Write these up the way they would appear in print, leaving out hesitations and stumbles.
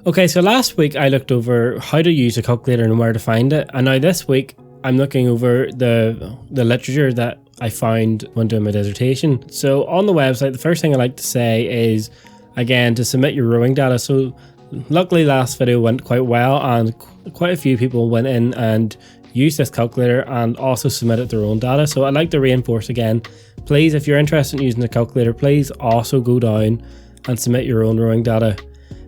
Okay, so last week I looked over how to use a calculator and where to find it, and now this week I'm looking over the literature that I found when doing my dissertation. So on the website, the first thing I like to say is, again, to submit your rowing data. So luckily last video went quite well, and quite a few people went in and used this calculator and also submitted their own data. So I'd like to reinforce again, please, if you're interested in using the calculator, please also go down and submit your own rowing data.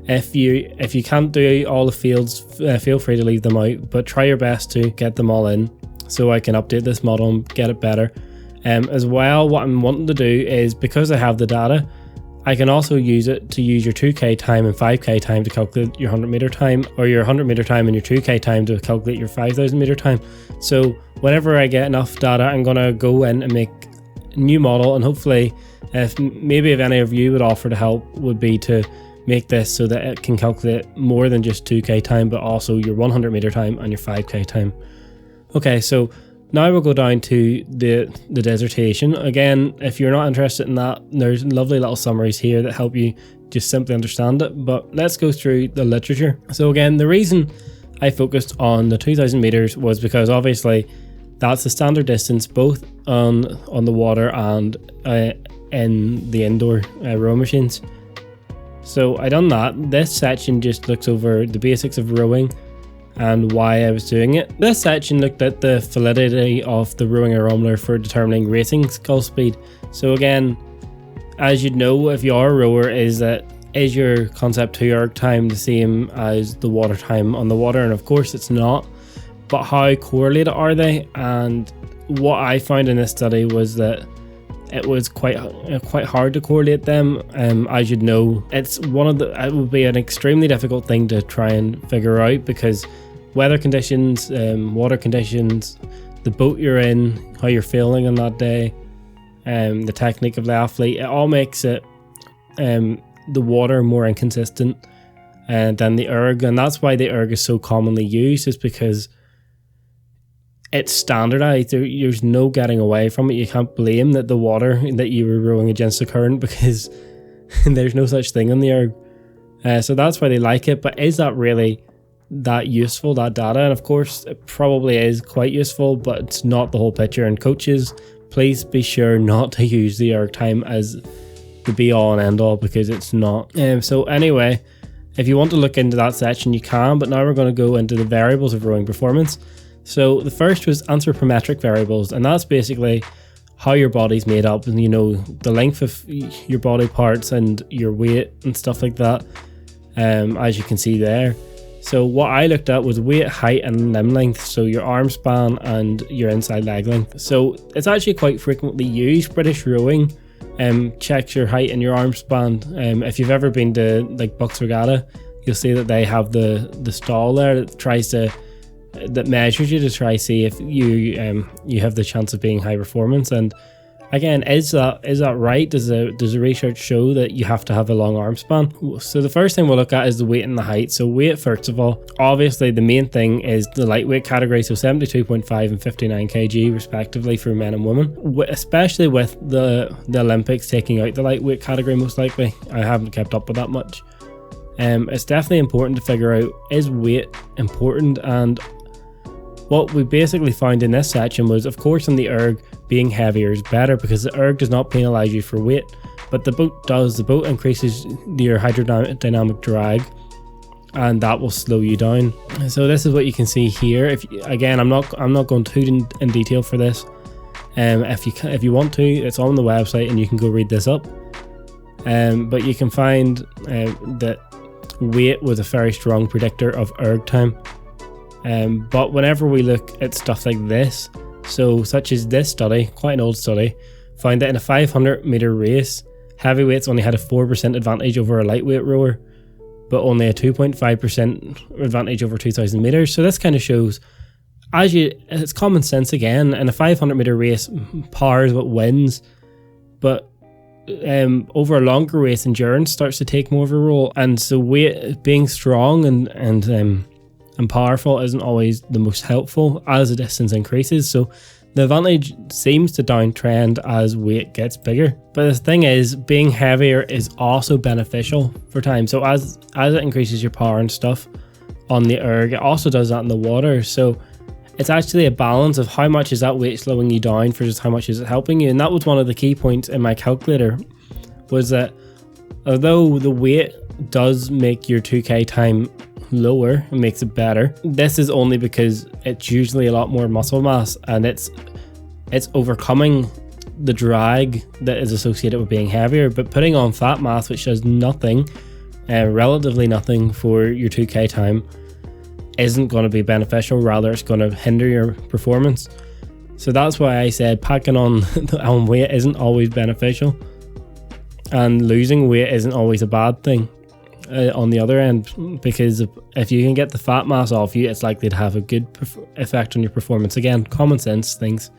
If you can't do all the fields, feel free to leave them out, but try your best to get them all in so I can update this model and get it better. As well, what I'm wanting to do is, because I have the data, I can also use it to use your 2k time and 5k time to calculate your 100 meter time, or your 100 meter time and your 2k time to calculate your 5000 meter time. So whenever I get enough data, I'm going to go in and make a new model, and hopefully if any of you would offer to help, would be to make this so that it can calculate more than just 2k time, but also your 100 meter time and your 5k time. Okay, so now we'll go down to the dissertation. Again, if you're not interested in that, there's lovely little summaries here that help you just simply understand it, but let's go through the literature. So again, the reason I focused on the 2000 meters was because obviously that's the standard distance both on the water and in the indoor row machines. So I done that. This section just looks over the basics of rowing and why I was doing it. This section looked at the validity of the rowing aerometer for determining racing scull speed. So again, as you'd know, if you are a rower, is your concept 2 erg time the same as the water time on the water? And of course it's not, but how correlated are they? And what I found in this study was that it was quite hard to correlate them. As you'd know, it would be an extremely difficult thing to try and figure out, because weather conditions, water conditions, the boat you're in, how you're feeling on that day, the technique of the athlete, it all makes it the water more inconsistent than the erg, and that's why the erg is so commonly used, is because it's standardized. There's no getting away from it. You can't blame that the water that you were rowing against the current, because there's no such thing on the erg. So that's why they like it. But is that really that useful, that data? And of course it probably is quite useful, but it's not the whole picture. And coaches, please be sure not to use the erg time as the be all and end all, because it's not. So anyway, if you want to look into that section, you can, but now we're going to go into the variables of rowing performance. So the first was anthropometric variables, and that's basically how your body's made up, and the length of your body parts and your weight and stuff like that, as you can see there. So what I looked at was weight, height and limb length, so your arm span and your inside leg length. So it's actually quite frequently used. British Rowing checks your height and your arm span. If you've ever been to like Bucks Regatta, you'll see that they have the stall there that measures you to try see if you have the chance of being high performance. And again, is that right? Does the research show that you have to have a long arm span? So the first thing we'll look at is the weight and the height. So weight, first of all, obviously the main thing is the lightweight category, so 72.5 and 59 kg respectively for men and women, especially with the Olympics taking out the lightweight category most likely. I haven't kept up with that much. It's definitely important to figure out, is weight important? And what we basically found in this section was, of course, in the erg, being heavier is better, because the erg does not penalise you for weight, but the boat does. The boat increases your hydrodynamic drag, and that will slow you down. So this is what you can see here. I'm not going too in detail for this. If you want to, it's on the website and you can go read this up. But you can find that weight was a very strong predictor of erg time. But whenever we look at stuff like this, so such as this study, quite an old study, found that in a 500 meter race, heavyweights only had a 4% advantage over a lightweight rower, but only a 2.5% advantage over 2000 meters. So this kind of shows, it's common sense again. In a 500 meter race, power is what wins, but over a longer race, endurance starts to take more of a role, and so weight, being strong and powerful isn't always the most helpful as the distance increases. So the advantage seems to downtrend as weight gets bigger. But the thing is, being heavier is also beneficial for time. So as it increases your power and stuff on the erg, it also does that in the water. So it's actually a balance of how much is that weight slowing you down versus how much is it helping you. And that was one of the key points in my calculator, was that although the weight does make your 2K time lower and makes it better, this is only because it's usually a lot more muscle mass, and it's overcoming the drag that is associated with being heavier, but putting on fat mass, which does nothing, relatively nothing for your 2K time, isn't going to be beneficial. Rather, it's going to hinder your performance. So that's why I said packing on weight isn't always beneficial, and losing weight isn't always a bad thing. On the other end, because if you can get the fat mass off you, it's likely to have a good effect on your performance. Again, common sense things,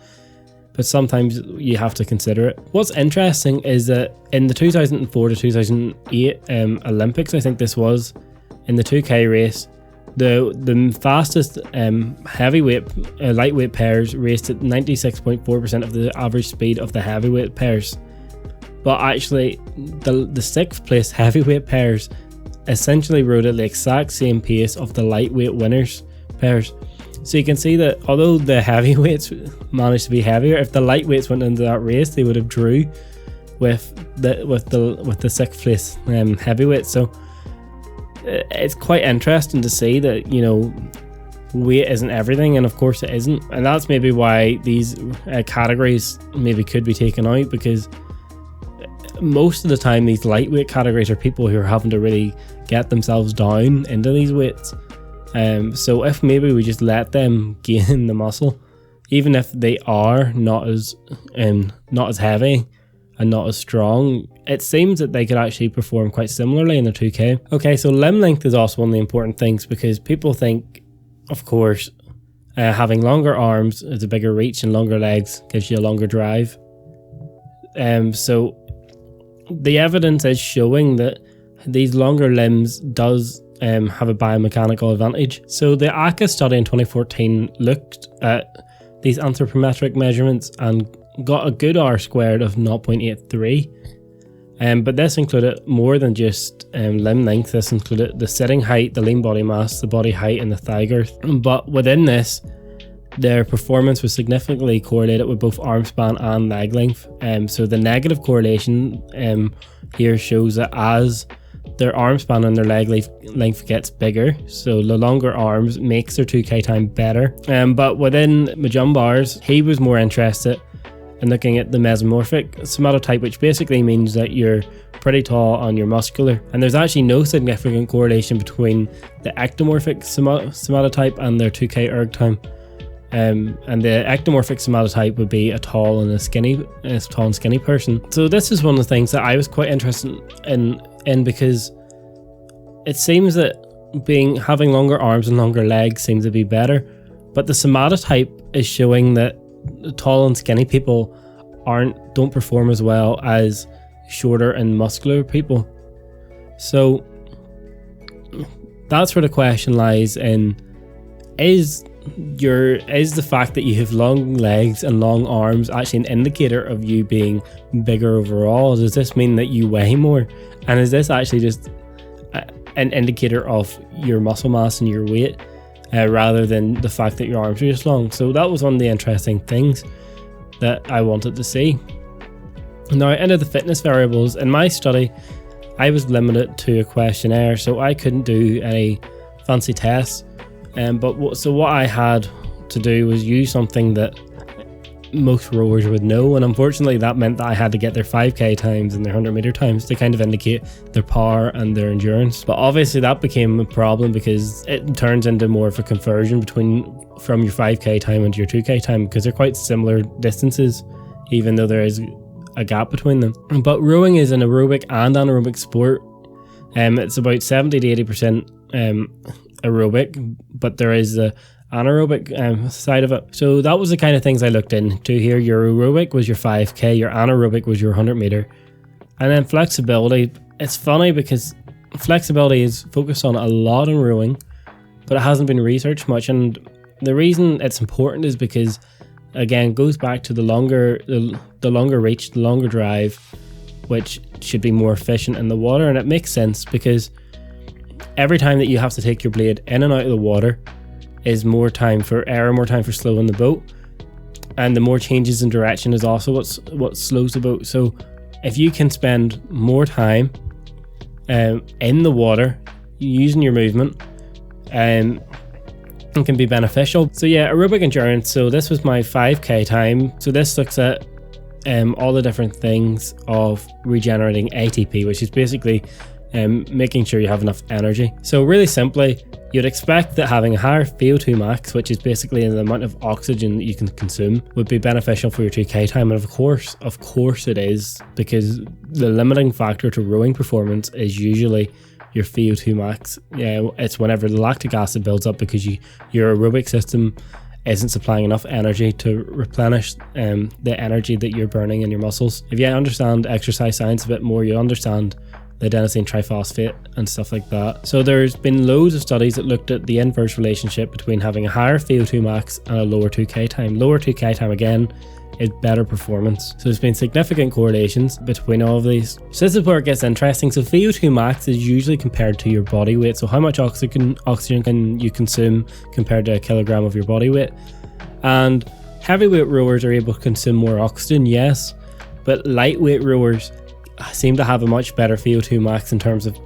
but sometimes you have to consider it. What's interesting is that in the 2004 to 2008 Olympics, I think this was, in the 2K race, the fastest heavyweight lightweight pairs raced at 96.4% of the average speed of the heavyweight pairs, but actually the 6th place heavyweight pairs essentially rode at the exact same pace of the lightweight winners pairs. So you can see that although the heavyweights managed to be heavier, if the lightweights went into that race, they would have drew with the 6th place heavyweights. So it's quite interesting to see that, you know, weight isn't everything, and of course it isn't, and that's maybe why these categories maybe could be taken out, because most of the time these lightweight categories are people who are having to really get themselves down into these weights. So if maybe we just let them gain the muscle, even if they are not as heavy and not as strong, it seems that they could actually perform quite similarly in the 2K. Okay, so limb length is also one of the important things, because people think, of course, having longer arms is a bigger reach and longer legs gives you a longer drive. So the evidence is showing that these longer limbs does have a biomechanical advantage. So the ACA study in 2014 looked at these anthropometric measurements and got a good R squared of 0.83. But this included more than just limb length. This included the sitting height, the lean body mass, the body height, and the thigh girth. But within this, their performance was significantly correlated with both arm span and leg length. So the negative correlation here shows that as their arm span and their leg length gets bigger, so the longer arms makes their 2K time better. But within Majumbar's, he was more interested in looking at the mesomorphic somatotype, which basically means that you're pretty tall and you're muscular. And there's actually no significant correlation between the ectomorphic somatotype and their 2K erg time. And the ectomorphic somatotype would be a tall and skinny person. So this is one of the things that I was quite interested in because it seems that having longer arms and longer legs seems to be better, but the somatotype is showing that tall and skinny people don't perform as well as shorter and muscular people. So that's where the question lies in, is the fact that you have long legs and long arms actually an indicator of you being bigger overall? Does this mean that you weigh more? And is this actually just an indicator of your muscle mass and your weight, rather than the fact that your arms are just long? So that was one of the interesting things that I wanted to see. Now, into the fitness variables, in my study, I was limited to a questionnaire, so I couldn't do any fancy tests. So what I had to do was use something that most rowers would know, and unfortunately that meant that I had to get their 5k times and their 100 meter times to kind of indicate their power and their endurance. But obviously that became a problem because it turns into more of a conversion from your 5k time into your 2k time, because they're quite similar distances even though there is a gap between them. But rowing is an aerobic and anaerobic sport. It's about 70 to 80% aerobic, but there is the anaerobic side of it. So that was the kind of things I looked into here. Your aerobic was your 5k, your anaerobic was your 100 meter, and then flexibility. It's funny because flexibility is focused on a lot in rowing, but it hasn't been researched much, and the reason it's important is because again, goes back to the longer reach, the longer drive, which should be more efficient in the water. And it makes sense because every time that you have to take your blade in and out of the water is more time for error, more time for slowing the boat. And the more changes in direction is also what slows the boat. So if you can spend more time in the water using your movement, it can be beneficial. So yeah, aerobic endurance. So this was my 5k time. So this looks at all the different things of regenerating ATP, which is basically making sure you have enough energy. So really simply, you'd expect that having a higher VO2 max, which is basically the amount of oxygen that you can consume, would be beneficial for your 2k time. And of course it is, because the limiting factor to rowing performance is usually your VO2 max. Yeah, it's whenever the lactic acid builds up because your aerobic system isn't supplying enough energy to replenish the energy that you're burning in your muscles. If you understand exercise science a bit more, you understand the adenosine triphosphate and stuff like that. So there's been loads of studies that looked at the inverse relationship between having a higher VO2 max and a lower 2k time. Lower 2k time, again, is better performance. So there's been significant correlations between all of these. So this is where it gets interesting. So VO2 max is usually compared to your body weight. So how much oxygen can you consume compared to a kilogram of your body weight. And heavyweight rowers are able to consume more oxygen, yes, but lightweight rowers seem to have a much better VO2 max in terms of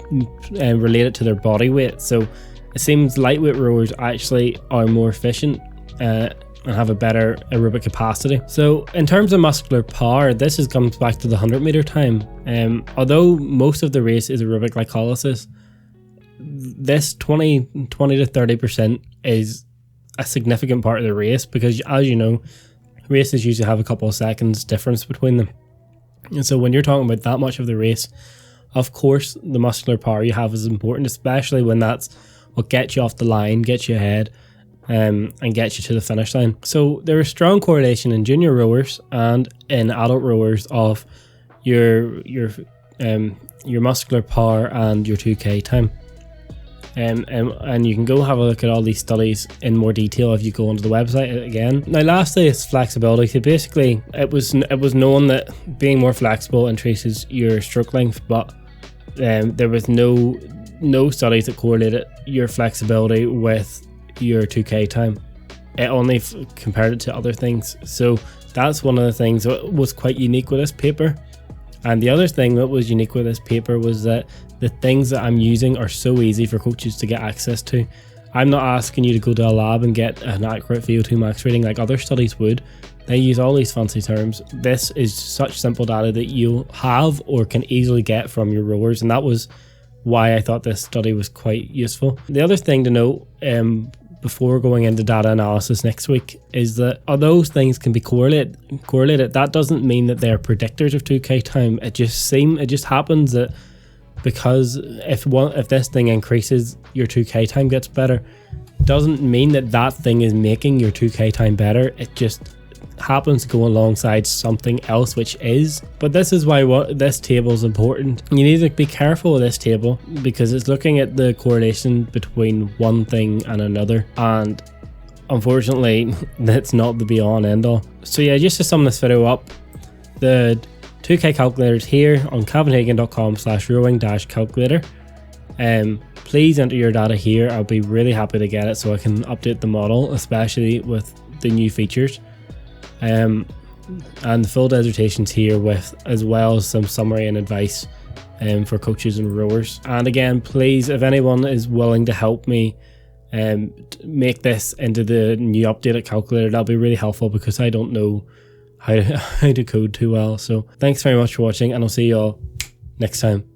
related to their body weight. So it seems lightweight rowers actually are more efficient and have a better aerobic capacity. So in terms of muscular power, this comes back to the 100 meter time. Although most of the race is aerobic glycolysis, this 20 to 30% is a significant part of the race, because as you know, races usually have a couple of seconds difference between them. And so when you're talking about that much of the race, of course the muscular power you have is important, especially when that's what gets you off the line, gets you ahead, and gets you to the finish line. So there is strong correlation in junior rowers and in adult rowers of your muscular power and your 2k time. And you can go have a look at all these studies in more detail if you go onto the website again. Now lastly is flexibility. So basically it was known that being more flexible increases your stroke length, but there was no studies that correlated your flexibility with your 2k time. It only compared it to other things. So that's one of the things that was quite unique with this paper. And the other thing that was unique with this paper was that the things that I'm using are so easy for coaches to get access to. I'm not asking you to go to a lab and get an accurate VO2 max reading like other studies would. They use all these fancy terms. This is such simple data that you'll have or can easily get from your rowers, and that was why I thought this study was quite useful. The other thing to note before going into data analysis next week is that although things can be correlated, that doesn't mean that they're predictors of 2k time. It just happens that because if this thing increases, your 2k time gets better, doesn't mean that thing is making your 2k time better. It just happens to go alongside something else which is. But this is why this table is important. You need to be careful with this table because it's looking at the correlation between one thing and another, and unfortunately that's not the be all and end all. So yeah, just to sum this video up, the 2k calculator is here on cavanhagan.com/rowing-calculator. Please enter your data here. I'll be really happy to get it so I can update the model, especially with the new features. And the full dissertation's here with as well as some summary and advice for coaches and rowers. And again, please, if anyone is willing to help me make this into the new updated calculator, that'll be really helpful because I don't know how to code too well. So thanks very much for watching, and I'll see you all next time.